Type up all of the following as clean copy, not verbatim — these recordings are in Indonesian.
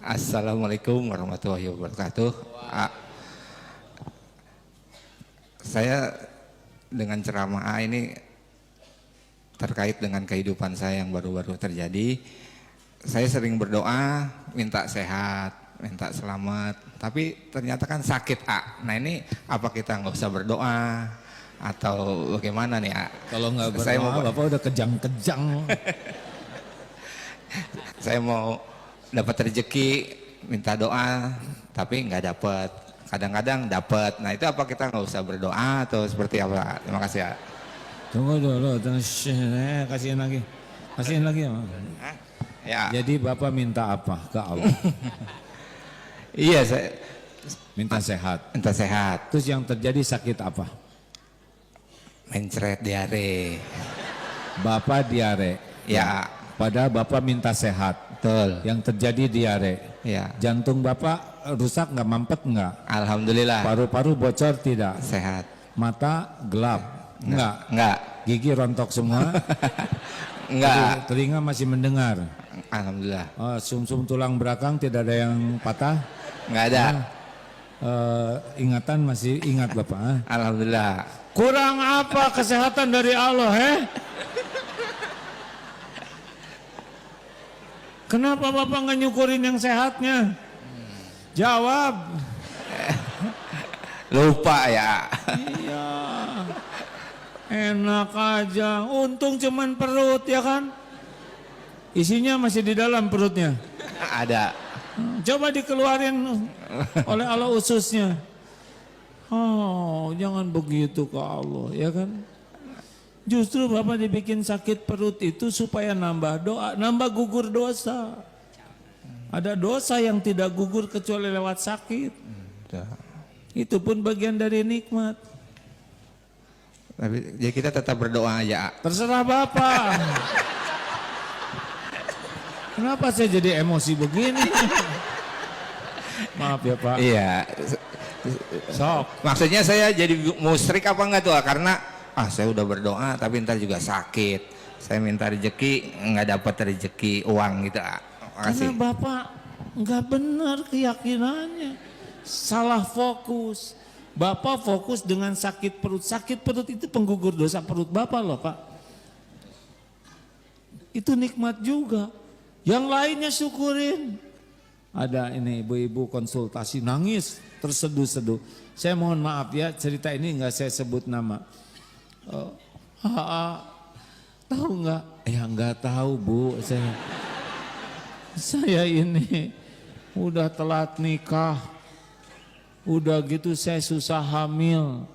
Assalamualaikum warahmatullahi wabarakatuh. Saya dengan ceramah ini terkait dengan kehidupan saya yang baru-baru terjadi. Saya sering berdoa, minta sehat, minta selamat, tapi ternyata kan sakit Nah ini apa kita nggak usah berdoa atau bagaimana nih Kalau nggak berdoa, Bapak udah kejang-kejang. Saya mau dapat rezeki, minta doa, tapi nggak dapat. Kadang-kadang dapat. Nah itu apa kita nggak usah berdoa atau seperti apa? Terima kasih ya. Tunggu dulu, kasihin lagi, Ya. Jadi Bapak minta apa ke Allah? Iya, saya minta sehat. minta sehat. Terus yang terjadi sakit apa? Mencret, diare. Bapak diare. Ya. Padahal Bapak minta sehat. Betul. Yang terjadi diare. Ya. Jantung Bapak rusak nggak, mampet nggak? Alhamdulillah. Paru-paru bocor tidak? Sehat. Mata gelap? Enggak. Gigi rontok semua? Enggak. Telinga masih mendengar? Alhamdulillah. Sum-sum tulang belakang tidak ada yang patah? Enggak ada. Ingatan masih ingat Bapak? Alhamdulillah. Kurang apa kesehatan dari Allah, Kenapa Bapak nggak nyukurin yang sehatnya? Jawab. Lupa ya. Iya. Enak aja. Untung cuman perut ya kan? Isinya masih di dalam perutnya. Ada. Coba dikeluarin oleh Allah ususnya. Oh, jangan begitu ke Allah, ya kan? Justru Bapak dibikin sakit perut itu supaya nambah doa, nambah gugur dosa. Ada dosa yang tidak gugur kecuali lewat sakit. Itu pun bagian dari nikmat. Tapi ya kita tetap berdoa aja. Terserah Bapak. Kenapa saya jadi emosi begini? Maaf ya Pak. Iya. Sok. Maksudnya saya jadi musyrik apa enggak tuh? Karena saya udah berdoa tapi ntar juga sakit. Saya minta rezeki nggak dapat rezeki uang gitu. Karena Bapak nggak benar keyakinannya, salah fokus. Bapak fokus dengan sakit perut. Sakit perut itu penggugur dosa perut Bapak loh Pak. Itu nikmat juga. Yang lainnya syukurin. Ada ini ibu-ibu konsultasi nangis terseduh-seduh. Saya mohon maaf ya, cerita ini nggak saya sebut nama. Tahu nggak? Ya nggak tahu Bu. Saya ini udah telat nikah. Udah gitu saya susah hamil.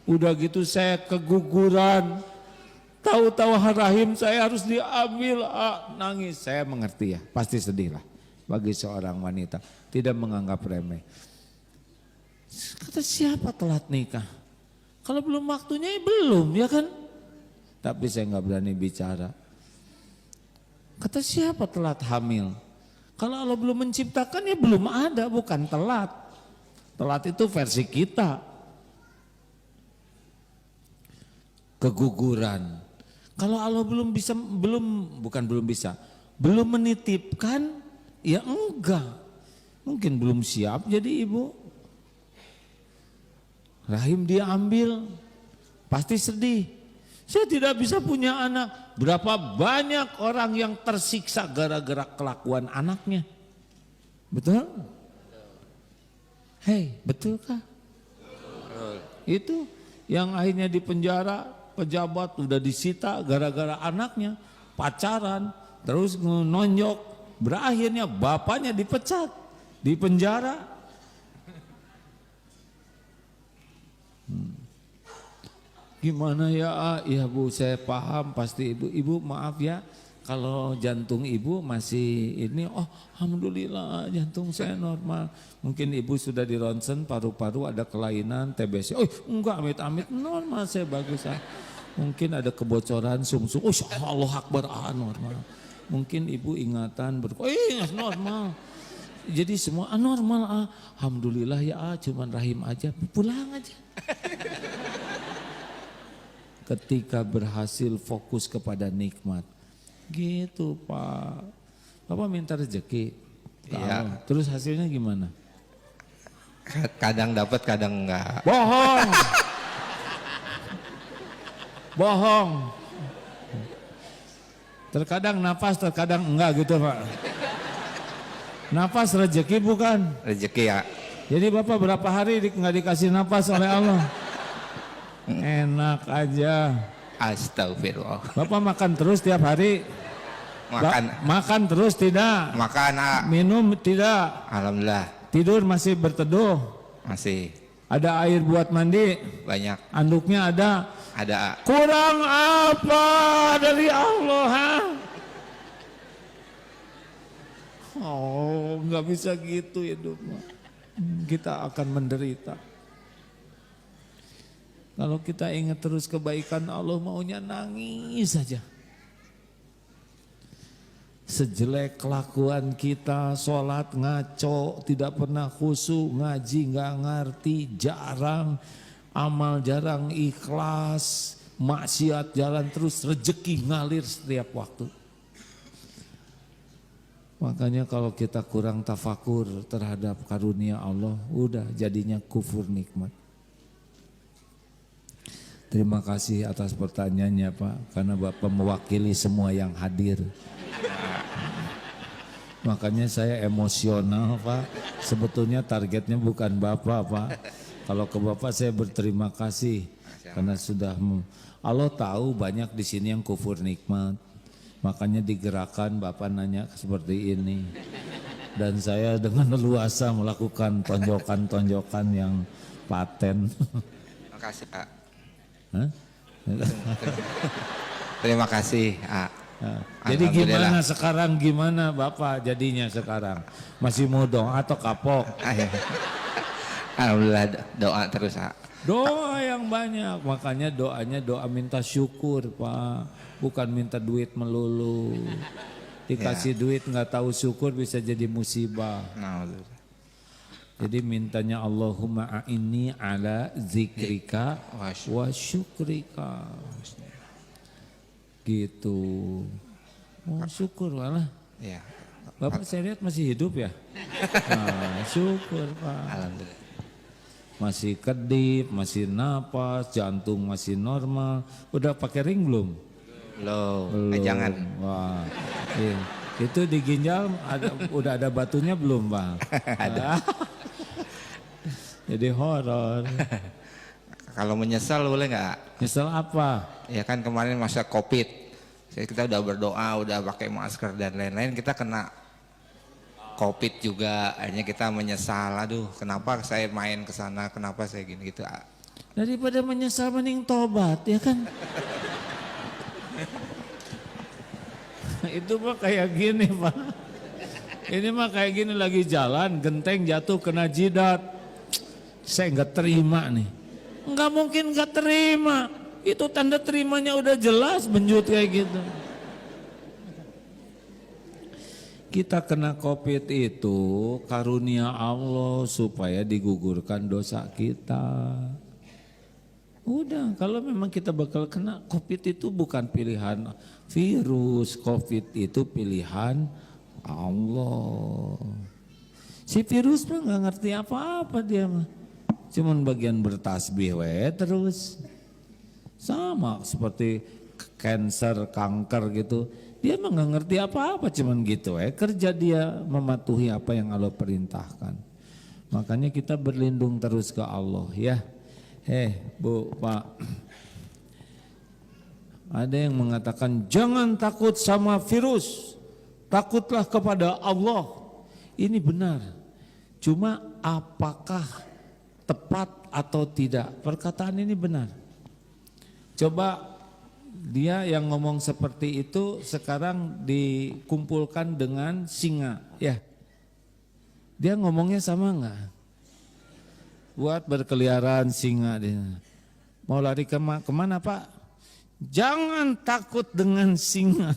Udah gitu saya keguguran. Tahu-tahu rahim saya harus diambil. Nangis. Saya mengerti ya, pasti sedih lah bagi seorang wanita. Tidak menganggap remeh. Kata siapa telat nikah? Kalau belum waktunya ya belum ya kan. Tapi saya nggak berani bicara. Kata siapa telat hamil? Kalau Allah belum menciptakan ya belum ada, bukan telat. Telat itu versi kita. Keguguran. Kalau Allah belum menitipkan, ya enggak. Mungkin belum siap jadi ibu. Rahim dia ambil, pasti sedih. Saya tidak bisa punya anak. Berapa banyak orang yang tersiksa gara-gara kelakuan anaknya. Betul? Hei, betulkah? Itu yang akhirnya di penjara, pejabat udah disita gara-gara anaknya, pacaran, terus nonjok, berakhirnya bapaknya dipecat, di penjara. Gimana ya? Ya Bu, saya paham pasti ibu maaf ya kalau jantung ibu masih ini. Alhamdulillah jantung saya normal. Mungkin ibu sudah di ronsen paru-paru ada kelainan TBC. Enggak, amit-amit normal saya bagus. Mungkin ada kebocoran sumsum. Allah Akbar, normal. Mungkin ibu ingatan normal. Jadi semua normal. Alhamdulillah ya, cuman rahim aja, pulang aja. Ketika berhasil fokus kepada nikmat. Gitu Pak. Bapak minta rezeki. ke Iya. Allah. Terus hasilnya gimana? Kadang dapat, kadang enggak. Bohong. Bohong. Terkadang nafas, terkadang enggak gitu Pak. Nafas rezeki bukan? Rezeki ya. Jadi Bapak berapa hari nggak dikasih nafas oleh Allah? Enak aja. Astagfirullah. Bapak makan terus tiap hari? Makan terus tidak? Makan, Minum tidak? alhamdulillah Tidur masih berteduh? masih Ada air buat mandi? banyak. Anduknya ada? Ada. Kurang apa dari Allah? Ha? Oh, nggak bisa gitu hidup. Kita akan menderita. Kalau kita ingat terus kebaikan Allah, maunya nangis saja. Sejelek kelakuan kita, sholat ngaco, tidak pernah khusyuk, ngaji nggak ngerti, jarang, amal jarang ikhlas, maksiat jalan terus, rezeki ngalir setiap waktu. Makanya kalau kita kurang tafakur terhadap karunia Allah, udah jadinya kufur nikmat. Terima kasih atas pertanyaannya Pak, karena Bapak mewakili semua yang hadir. Makanya saya emosional Pak, sebetulnya targetnya bukan Bapak Pak. Kalau ke Bapak saya berterima kasih, karena sudah Allah tahu banyak di sini yang kufur nikmat. Makanya digerakkan Bapak nanya seperti ini. Dan saya dengan leluasa melakukan tonjokan-tonjokan yang paten. Terima kasih Pak. Hah? Terima kasih. Jadi gimana sekarang, gimana Bapak jadinya sekarang? Masih mudong atau kapok? Alhamdulillah doa terus. Doa yang banyak, makanya doanya doa minta syukur Pak. Bukan minta duit melulu. Dikasih duit nggak tahu syukur bisa jadi musibah. Jadi mintanya Allahumma a'inni ala zikrika wa syukrika. Gitu. Oh syukur malah. Ya. Bapak saya lihat masih hidup ya. Nah, syukur Pak. Alhamdulillah. Masih kedip, masih napas, jantung masih normal. Udah pakai ring belum? Belum. Jangan. Wah, iya. Itu di ginjal udah ada batunya belum Bang? Ada. Jadi horor. Kalau menyesal boleh nggak? Nyesel apa? Ya kan kemarin masa COVID, kita udah berdoa, udah pakai masker dan lain-lain, kita kena COVID juga, akhirnya kita menyesal. Aduh, kenapa saya main ke sana? Kenapa saya gini gitu? Daripada menyesal mending tobat ya kan? Itu mah kayak gini Pak. Ini mah kayak gini lagi jalan, genteng jatuh kena jidat. Saya nggak terima nih. Nggak mungkin nggak terima. Itu tanda terimanya udah jelas benjut kayak gitu. Kita kena COVID itu karunia Allah supaya digugurkan dosa kita. Udah, kalau memang kita bakal kena COVID itu bukan pilihan virus, COVID itu pilihan Allah. Si virus mah nggak ngerti apa-apa dia mah, cuman bagian bertasbih we terus. Sama seperti cancer, kanker gitu, dia mah nggak ngerti apa-apa, cuman gitu kerja dia mematuhi apa yang Allah perintahkan. Makanya kita berlindung terus ke Allah ya. Bu, Pak, ada yang mengatakan jangan takut sama virus, takutlah kepada Allah. Ini benar, cuma apakah tepat atau tidak? Perkataan ini benar. Coba dia yang ngomong seperti itu sekarang dikumpulkan dengan singa, ya. Dia ngomongnya sama enggak? Buat berkeliaran singa dia. Mau lari kemana Pak? Jangan takut dengan singa.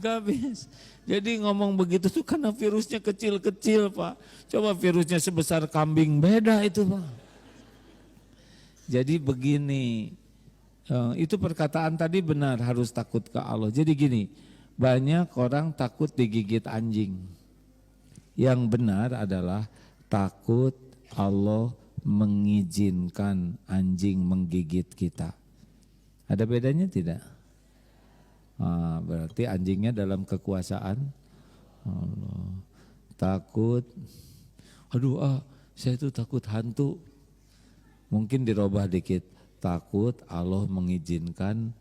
Gak bisa. Jadi ngomong begitu tuh karena virusnya kecil-kecil Pak. Coba virusnya sebesar kambing, beda itu Pak. Jadi begini, itu perkataan tadi benar, harus takut ke Allah. Jadi gini, Banyak orang takut digigit anjing. Yang benar adalah takut Allah mengizinkan anjing menggigit kita. Ada bedanya tidak? Berarti anjingnya dalam kekuasaan Allah. Takut, saya itu takut hantu. Mungkin dirubah dikit, takut Allah mengizinkan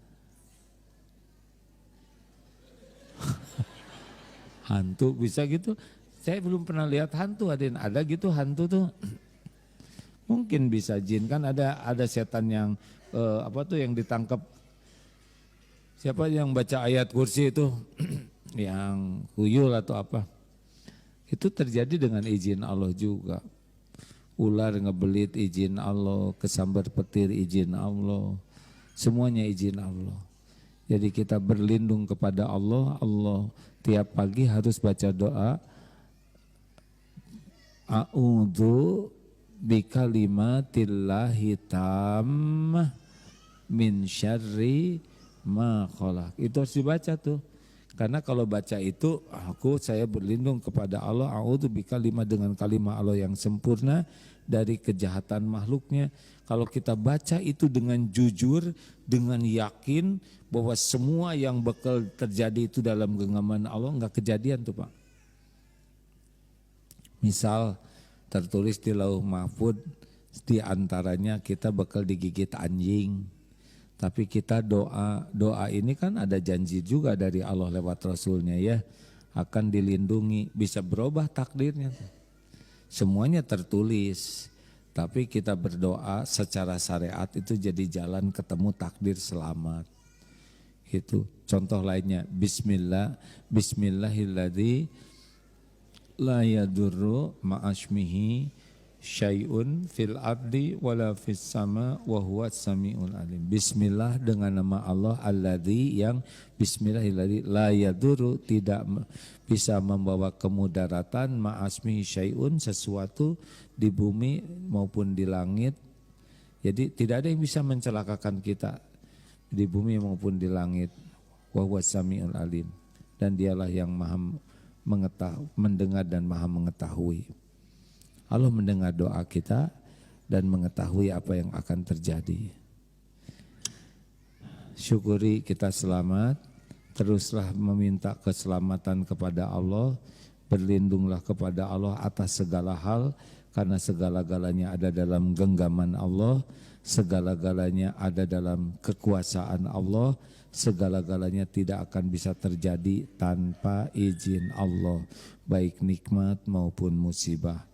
hantu, bisa gitu. Saya belum pernah lihat hantu, ada gitu hantu tuh. Mungkin bisa jin, kan ada setan yang yang ditangkap. Siapa yang baca ayat kursi itu yang kuyul atau apa? Itu terjadi dengan izin Allah juga. Ular ngebelit izin Allah, kesambar petir izin Allah. Semuanya izin Allah. Jadi kita berlindung kepada Allah. Allah tiap pagi harus baca doa. A'udzu bikalimatillahi tammah min syarri ma khalaq. Itu harus dibaca tuh. Karena kalau baca itu, saya berlindung kepada Allah, a'udzu bikalimah, dengan kalimat Allah yang sempurna dari kejahatan makhluknya. Kalau kita baca itu dengan jujur, dengan yakin bahwa semua yang bakal terjadi itu dalam genggaman Allah, enggak kejadian tuh Pak. Misal tertulis di Lauh Mahfud, di antaranya kita bakal digigit anjing. Tapi kita doa ini kan ada janji juga dari Allah lewat Rasulnya ya, akan dilindungi, bisa berubah takdirnya. Semuanya tertulis, tapi kita berdoa secara syariat itu jadi jalan ketemu takdir selamat. Itu contoh lainnya, Bismillahilladzi la yadurru ma'asmihi syai'un fil ardi wala fis sama wa huwas samiul alim. Bismillah, dengan nama Allah alladzi, yang bismillahilladzi la yadurru, tidak bisa membawa kemudaratan, ma'asmihi syai'un, sesuatu di bumi maupun di langit. Jadi tidak ada yang bisa mencelakakan kita di bumi maupun di langit. Wa huwas samiul alim, dan dialah yang maha mendengar dan maha mengetahui. Allah mendengar doa kita dan mengetahui apa yang akan terjadi. Syukuri kita selamat, teruslah meminta keselamatan kepada Allah, berlindunglah kepada Allah atas segala hal, karena segala-galanya ada dalam genggaman Allah, segala-galanya ada dalam kekuasaan Allah, segala-galanya tidak akan bisa terjadi tanpa izin Allah, baik nikmat maupun musibah.